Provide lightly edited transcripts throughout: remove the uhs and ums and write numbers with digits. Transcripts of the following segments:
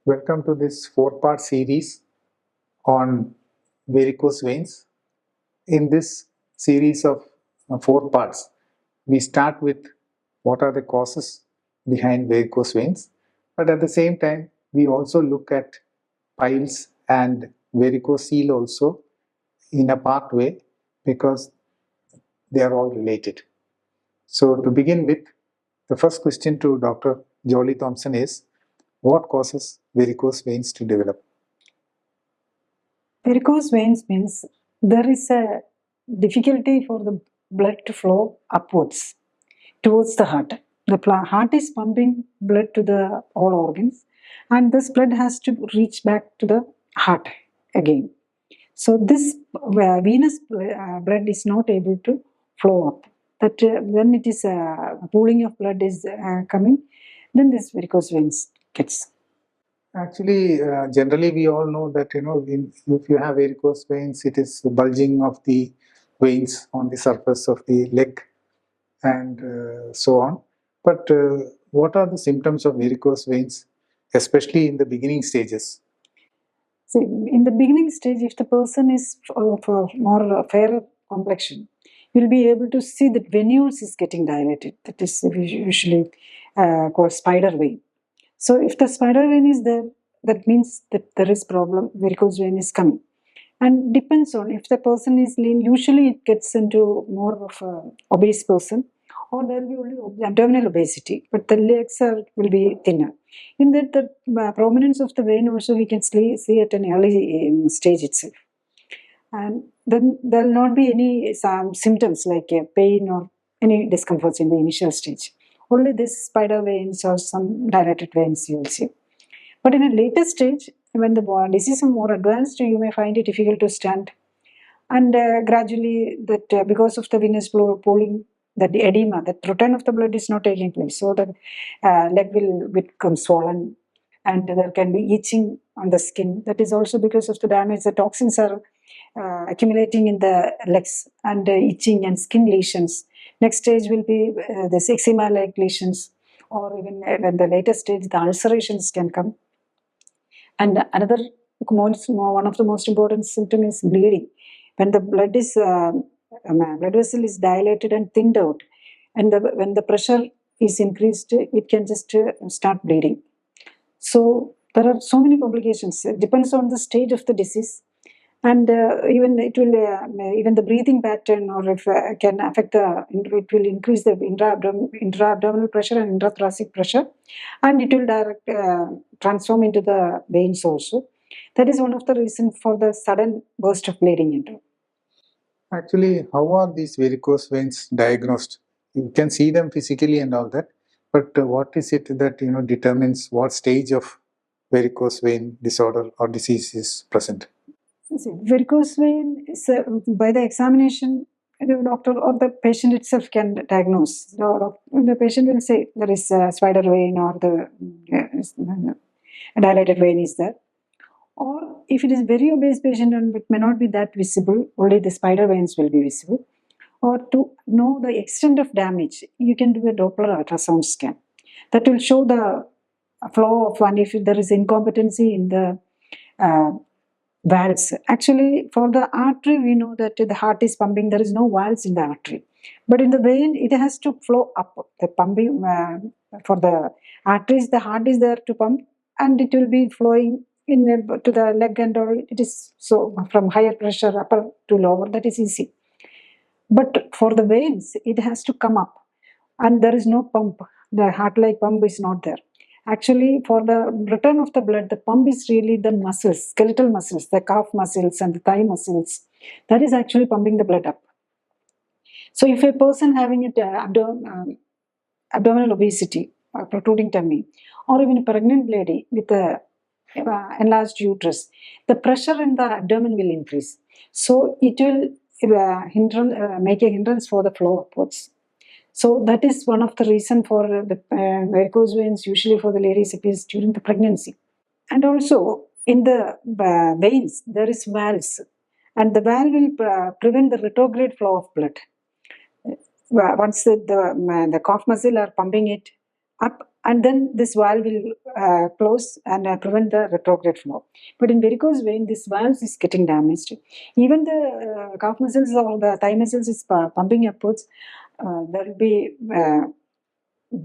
Welcome to this four-part series on varicose veins. In this series of four parts, we start with what are the causes behind varicose veins, but at the same time, we also look at piles and varicocele also in a part way because they are all related. So to begin with, the first question to Dr. Jolie Thomson is, what causes varicose veins to develop? Varicose veins means there is a difficulty for the blood to flow upwards towards the heart. The heart is pumping blood to the all organs, and this blood has to reach back to the heart again. So this venous blood is not able to flow up. That when it is pooling of blood is coming, then this varicose veins gets. Actually, generally we all know that if you have varicose veins, it is the bulging of the veins on the surface of the leg and so on. But what are the symptoms of varicose veins, especially in the beginning stages? So in the beginning stage, if the person is of a more fair complexion, you'll be able to see that venules is getting dilated. That is usually called spider vein. So if the spider vein is there, that means that there is problem, varicose vein is coming. And depends on if the person is lean, usually it gets into more of a obese person, or there will be only abdominal obesity, but the legs will be thinner. In that, the prominence of the vein also we can see at an early stage itself. And then there will not be any symptoms like pain or any discomforts in the initial stage. Only this spider veins or some dilated veins you will see. But in a later stage, when the disease is more advanced, you may find it difficult to stand. And gradually, that because of the venous pooling, that the edema, that return of the blood is not taking place. So the leg will become swollen and there can be itching on the skin. That is also because of the damage. The toxins are accumulating in the legs and itching and skin lesions. Next stage will be the eczema-like lesions, or even when the later stage, the ulcerations can come. And another one of the most important symptoms is bleeding. When the blood vessel is dilated and thinned out, and when the pressure is increased, it can just start bleeding. So there are so many complications. It depends on the stage of the disease, and even it will even the breathing pattern, or if can affect it will increase the intra-abdominal pressure and intrathoracic pressure, and it will transform into the veins also. That is one of the reasons for the sudden burst of bleeding into. Actually, how are these varicose veins diagnosed? You can see them physically and all that, but what is it that determines what stage of varicose vein disorder or disease is present? Varicose vein is by the examination, the doctor or the patient itself can diagnose. The patient will say there is a spider vein or the dilated vein is there. Or if it is very obese patient and it may not be that visible, only the spider veins will be visible. Or to know the extent of damage, you can do a Doppler ultrasound scan. That will show the flow of one if there is incompetency in the valves. Actually, for the artery, we know that the heart is pumping, there is no valves in the artery. But in the vein, it has to flow up. The pumping for the arteries, the heart is there to pump, and it will be flowing to the leg and all. It is so from higher pressure, upper to lower, that is easy. But for the veins, it has to come up, and there is no pump. The heart-like pump is not there. Actually, for the return of the blood, the pump is really the muscles, skeletal muscles, the calf muscles and the thigh muscles. That is actually pumping the blood up. So if a person having abdominal obesity, protruding tummy, or even a pregnant lady with a enlarged uterus, the pressure in the abdomen will increase. So it will make a hindrance for the flow upwards. So that is one of the reasons for the varicose veins usually for the ladies appears during the pregnancy. And also in the veins, there is valves, and the valve will prevent the retrograde flow of blood. Once the calf muscle are pumping it up, and then this valve will close and prevent the retrograde flow. But in varicose vein, this valve is getting damaged. Even the calf muscles or the thigh muscles is pumping upwards. There will be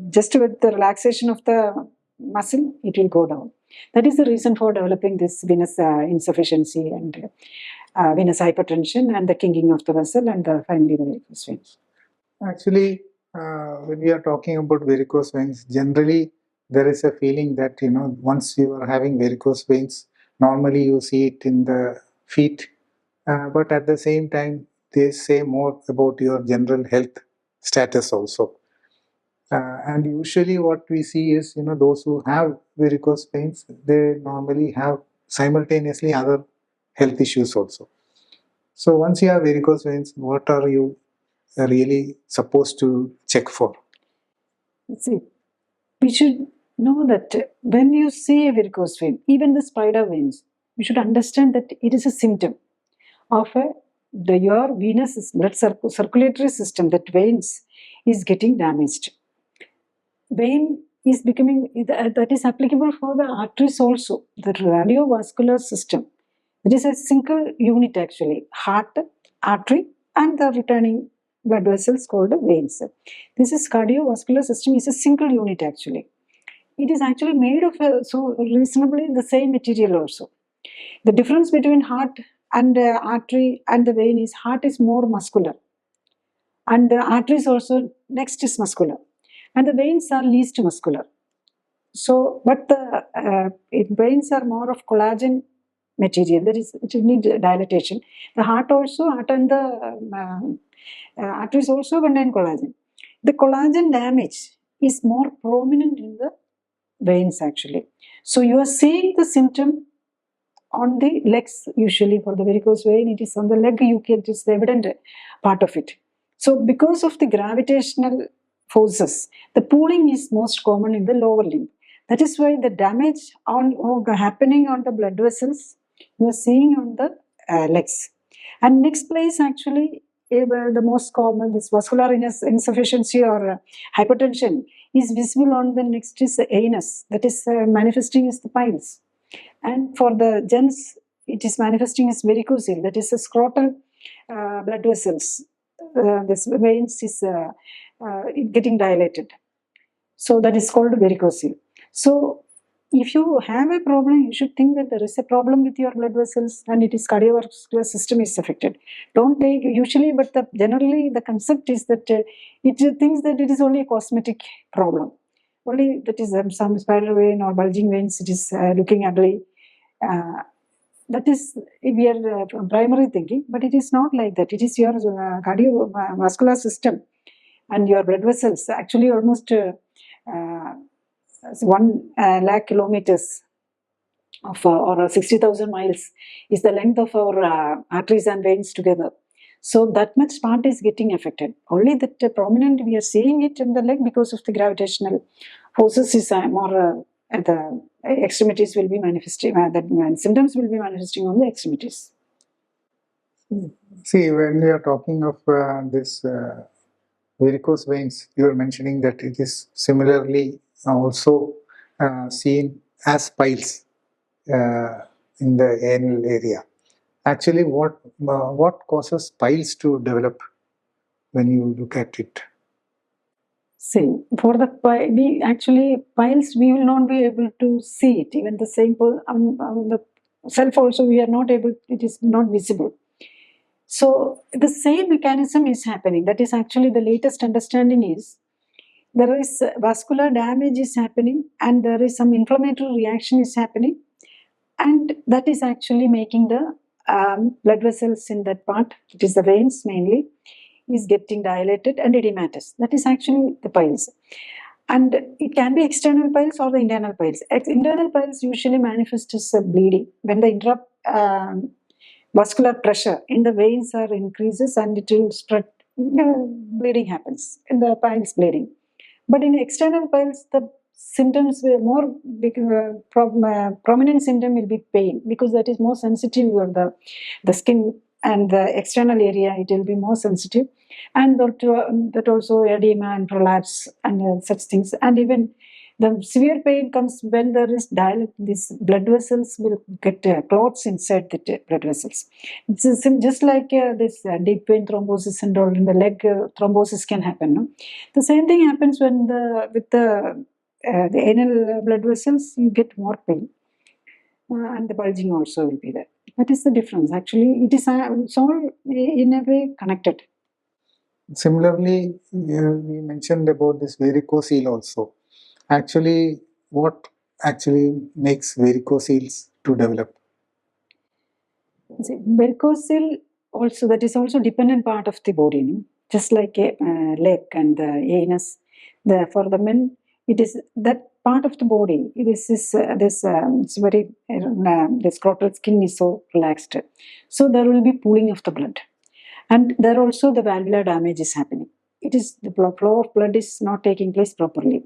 just with the relaxation of the muscle, it will go down. That is the reason for developing this venous insufficiency and venous hypertension and the kinking of the vessel and finally the varicose veins. Actually, when we are talking about varicose veins, generally there is a feeling that once you are having varicose veins, normally you see it in the feet, but at the same time they say more about your general health status also. And usually what we see is those who have varicose veins, they normally have simultaneously other health issues also. So once you have varicose veins, what are you really supposed to check for? See, we should know that when you see a varicose vein, even the spider veins, you should understand that it is a symptom of your venous blood circulatory system, that veins is getting damaged. Vein is becoming, that is applicable for the arteries also, the cardiovascular system. It is a single unit actually, heart, artery, and the returning blood vessels called veins. This is cardiovascular system is a single unit actually. It is actually made of so reasonably the same material also. The difference between heart and artery and the vein is heart is more muscular, and the arteries also next is muscular, and the veins are least muscular. So, but the veins are more of collagen material, that is, it need dilatation. The heart and the arteries also contain collagen. The collagen damage is more prominent in the veins actually. So you are seeing the symptom on the legs usually. For the varicose vein, it is on the leg, it is the evident part of it. So because of the gravitational forces, the pooling is most common in the lower limb. That is why the damage happening on the blood vessels you are seeing on the legs. And next place actually, the most common, this vascular insufficiency or hypertension is visible on the next is the anus, that is manifesting as the piles. And for the gents, it is manifesting as varicocele, that is the scrotal blood vessels. This veins is getting dilated. So that is called varicocele. So if you have a problem, you should think that there is a problem with your blood vessels and it is cardiovascular system is affected. Don't take usually, but generally the concept is that it thinks that it is only a cosmetic problem. Only that is some spider vein or bulging veins, it is looking ugly. That is we are primary thinking, but it is not like that. It is your cardiovascular system and your blood vessels actually almost 1 lakh kilometers of or 60,000 miles is the length of our arteries and veins together. So that much part is getting affected. Only that prominent we are seeing it in the leg because of the gravitational forces is more at the extremities will be manifesting, symptoms will be manifesting on the extremities. See, when we are talking of this varicose veins, you are mentioning that it is similarly also seen as piles in the anal area. Actually, what causes piles to develop when you look at it? See, for the piles, we will not be able to see it. Even the same on the self also, we are not able. It is not visible. So the same mechanism is happening. That is actually the latest understanding is there is vascular damage is happening and there is some inflammatory reaction is happening, and that is actually making the blood vessels in that part, it is the veins mainly, is getting dilated and edematous. That is actually the piles. And it can be external piles or the internal piles. Internal piles usually manifest as bleeding. When the vascular pressure in the veins are increases and it will spread, bleeding happens in the piles bleeding. But in external piles, the symptoms were more prominent symptom will be pain, because that is more sensitive on the skin and the external area, it will be more sensitive, and that also edema and prolapse and such things, and even The severe pain comes when there is these blood vessels will get clots inside the blood vessels. It's just like this deep vein thrombosis and all in the leg, thrombosis can happen. No? The same thing happens when with the anal blood vessels, you get more pain. And the bulging also will be there. That is the difference. Actually, it's all in a way connected. Similarly, we mentioned about this varicocele also. Actually, what actually makes varicoceles to develop? See, varicocele also, that is also dependent part of the body, no? Just like a leg and the anus. For the men, it is that part of the body. It's very the scrotal skin is so relaxed, so there will be pooling of the blood, and there also the valvular damage is happening. It is the flow of blood is not taking place properly.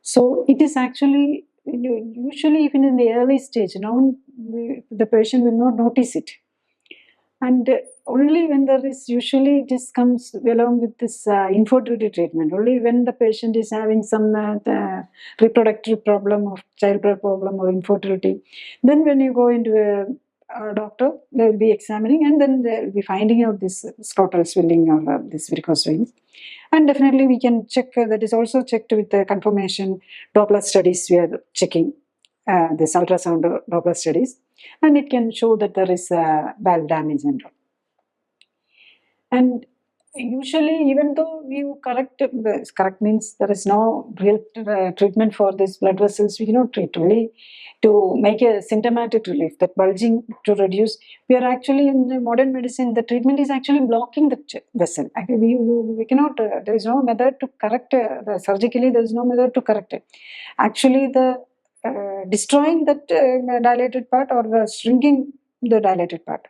So it is actually usually even in the early stage. Now the patient will not notice it, and only when there is usually this comes along with this infertility treatment. Only when the patient is having some the reproductive problem or childbirth problem or infertility, then when you go into a doctor, they will be examining and then they will be finding out this scrotal swelling or this varicose veins. And definitely we can check that is also checked with the confirmation Doppler studies. We are checking this ultrasound Doppler studies, and it can show that there is valve damage and all. And usually, even though you correct means there is no real treatment for these blood vessels, we cannot treat only to make a symptomatic relief, that bulging to reduce. We are actually in the modern medicine, the treatment is actually blocking the vessel. Actually, we cannot, there is no method to correct, surgically, there is no method to correct it. Actually, the destroying that dilated part or shrinking the dilated part.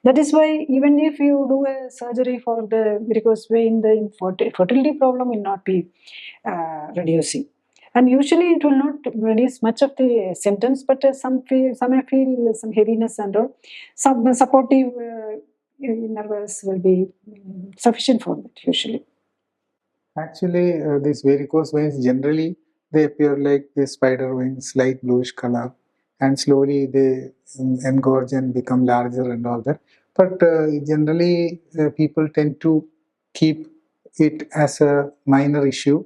That is why even if you do a surgery for the varicose vein, the fertility problem will not be reducing. And usually it will not reduce much of the symptoms, but some may feel some heaviness and all. Some supportive nerves will be sufficient for that usually. Actually, these varicose veins generally they appear like the spider veins, light bluish color, and slowly they engorge and become larger and all that. But generally, people tend to keep it as a minor issue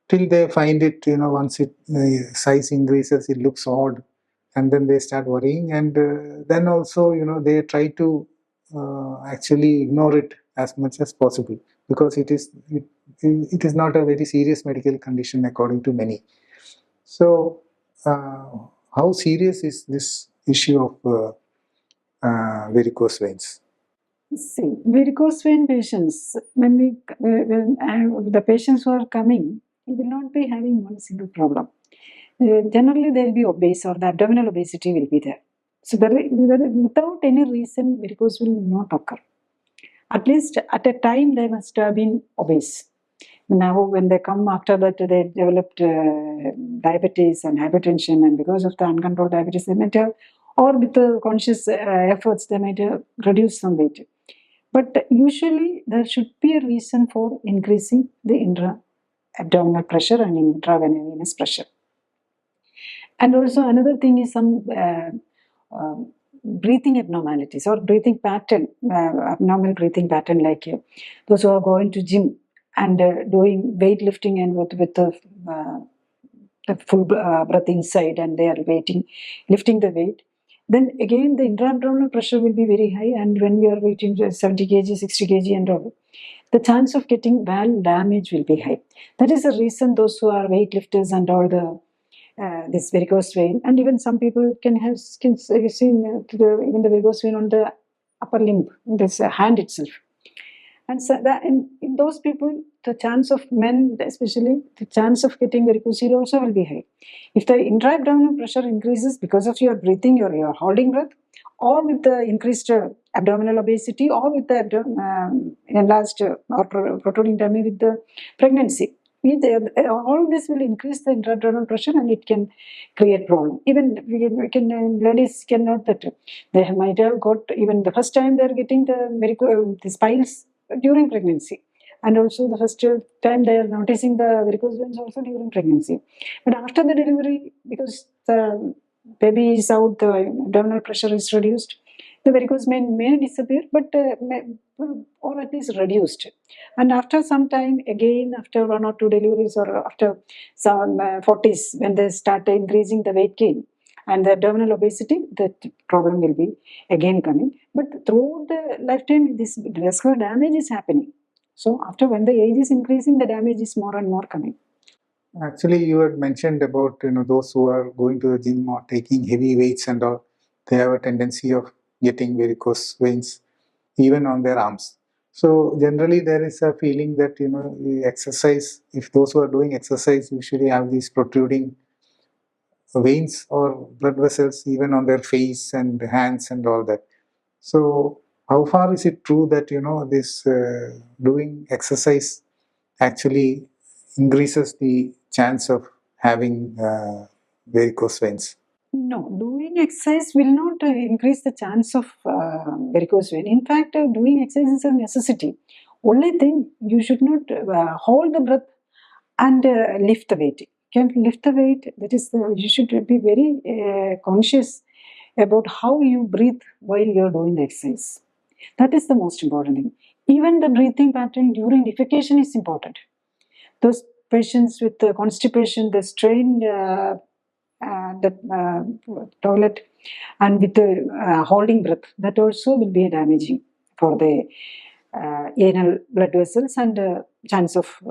till they find it. Once it size increases, it looks odd, and then they start worrying, and then also they try to actually ignore it as much as possible because it is not a very serious medical condition according to many. So, how serious is this issue of varicose veins? See, varicose vein patients, when the patients who are coming, they will not be having one single problem. Generally, they will be obese or the abdominal obesity will be there. So, without any reason, varicose will not occur. At least at a time, they must have been obese. Now, when they come after that, they developed diabetes and hypertension, and because of the uncontrolled diabetes, they might have, or with the conscious efforts, they might have reduced some weight. But usually, there should be a reason for increasing the intra-abdominal pressure and intravenous pressure. And also, another thing is some breathing abnormalities or breathing pattern, abnormal breathing pattern, like those who are going to gym and doing weightlifting and with the full breath inside and they are lifting the weight. Then again, the intra-abdominal pressure will be very high, and when you are weighting 70 kg, 60 kg, and all, the chance of getting valve damage will be high. That is the reason those who are weightlifters and all the this varicose vein, and even some people can have seen even the varicose vein on the upper limb, this hand itself. And so that in those people, the chance of men, especially, the chance of getting varicocele also will be high. If the intra-abdominal pressure increases because of your breathing, your holding breath, or with the increased abdominal obesity, or with the enlarged or protruding tummy with the pregnancy, all this will increase the intra-abdominal pressure and it can create problem. Even ladies can note that they might have got, even the first time they are getting the piles during pregnancy. And also the first time they are noticing the varicose veins also during pregnancy. But after the delivery, because the baby is out, the abdominal pressure is reduced, the varicose vein may disappear, but or at least reduced. And after some time, again, after 1 or 2 deliveries or after some 40s, when they start increasing the weight gain and the abdominal obesity, that problem will be again coming. But throughout the lifetime, this vascular damage is happening. So after when the age is increasing, the damage is more and more coming. Actually, you had mentioned about those who are going to the gym or taking heavy weights and all. They have a tendency of getting varicose veins even on their arms. So generally, there is a feeling that the exercise. If those who are doing exercise usually have these protruding veins or blood vessels even on their face and hands and all that. So how far is it true that this doing exercise actually increases the chance of having varicose veins? No, doing exercise will not increase the chance of varicose vein. In fact, doing exercise is a necessity. Only thing, you should not hold the breath and lift the weight. You can lift the weight. That is, you should be very conscious about how you breathe while you are doing the exercise. That is the most important thing. Even the breathing pattern during defecation is important. Those patients with constipation, the strain the toilet and with the holding breath, that also will be damaging for the anal blood vessels, and chance of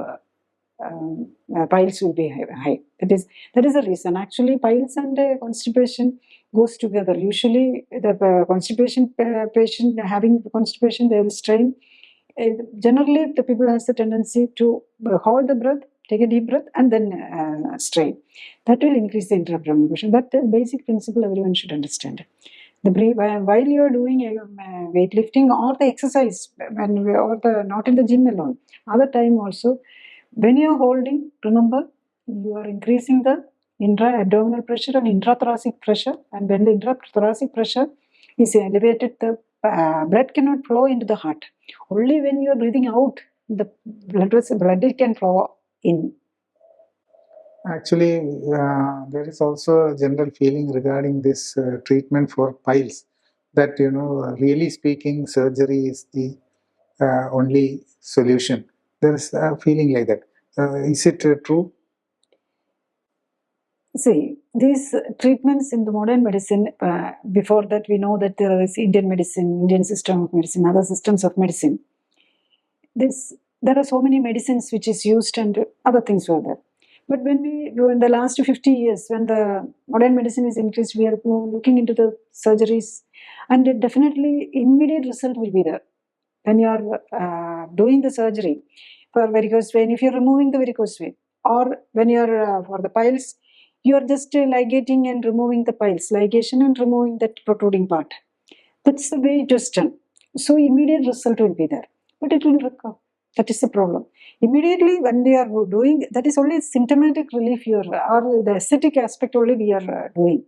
piles will be high. That is the reason. Actually, piles and constipation goes together. Usually, the constipation patient having constipation, they will strain. Generally, the people has the tendency to hold the breath, take a deep breath, and then strain. That will increase the intra-abdominal pressure. That basic principle everyone should understand. While you are doing weightlifting or the exercise, or the not in the gym alone, other time also, when you are holding, remember you are increasing the intra-abdominal pressure and intrathoracic pressure, and when the intrathoracic pressure is elevated, the blood cannot flow into the heart. Only when you are breathing out, the blood can flow in. Actually, there is also a general feeling regarding this treatment for piles that really speaking, surgery is the only solution. There is a feeling like that. Is it true? See, these treatments in the modern medicine, before that we know that there is Indian medicine, Indian system of medicine, other systems of medicine. There are so many medicines which is used and other things were there. But when we go in the last 50 years, when the modern medicine is increased, we are looking into the surgeries, and definitely immediate result will be there. When you are doing the surgery for varicose vein, if you are removing the varicose vein, or when you are for the piles, you are just ligating and removing the piles, ligation and removing that protruding part. That's the way it is done. So immediate result will be there, but it will recover. That is the problem. Immediately when they are doing, that is only symptomatic relief you are, or the aesthetic aspect only we are doing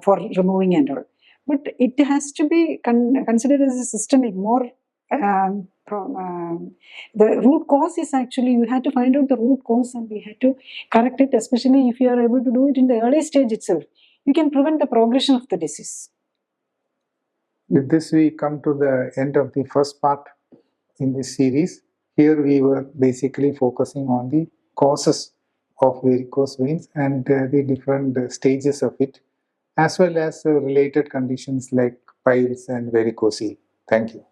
for removing and all. But it has to be considered as a systemic, more the root cause is actually, you had to find out the root cause and we had to correct it, especially if you are able to do it in the early stage itself. You can prevent the progression of the disease. With this, we come to the end of the first part in this series. Here we were basically focusing on the causes of varicose veins and the different stages of it, as well as related conditions like piles and varicocele. Thank you.